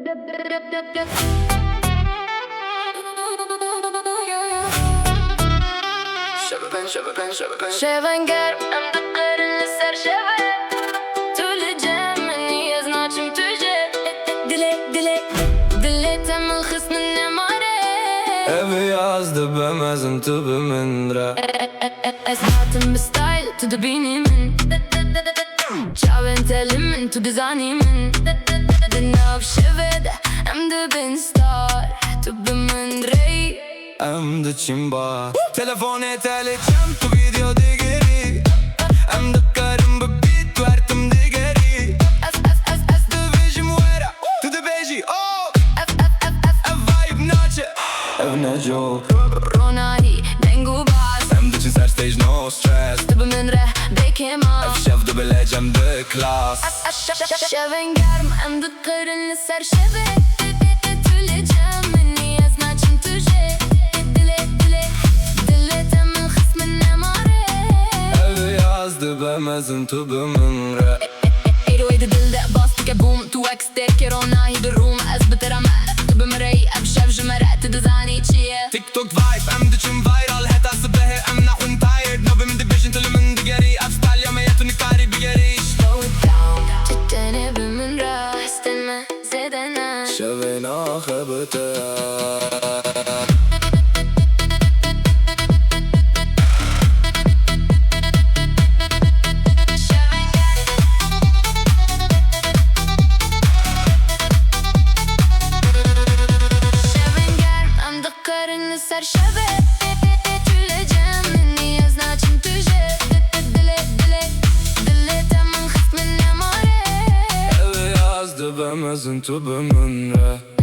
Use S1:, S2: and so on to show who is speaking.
S1: Şevê ger em dikarin li ser şevê Tu li cem minî ez naçim tujê Dilê te min xist min nemare
S2: Evî yaz dibemezin tu bi min re
S1: Ez hatim bi style tu dibînî min Çavên telî min tu dizanî min Di nav şevê de em dibin star Tu bi min rey
S2: Em diçîn bar Telefonê telê çem tu vîdyo digirî Em dikarin bi beat wertim digerî Ez dibêjim were tu dibêjî oh Ev vibe naçe Ev ne joke
S1: Ronahî deng û baz
S2: Em diçin ser stage no stress
S1: Tu bi min re bêkêma
S2: Ev şev dibile cem di klas
S1: Şevên germ em dikarin li ser şevê Tu li cem minî ez naçim tujê Dilê te min xist min nemare
S2: Evî yaz dibemezin tu bi min re
S1: 808 di dil de bas dike boom Tu ex têkê ronahî di rûm Ez bi te re me Tu bi min rey ev şev ji me re Tu dizanî çi ye
S2: TikTok vibe em diçin viral heta sibehê em naxwin tired Navê min dibêjin tu li min digerî Ev style ya me ya tu nikarî bigerî
S1: Slow it down Tu tenê bi min re Hestin me zêdene
S2: Şevê naxe bi te
S1: Ser şevê Tu li cem minî ez naçim tujê Dilê te min xist min nemare
S2: Evî yaz dibemezin tu bi min re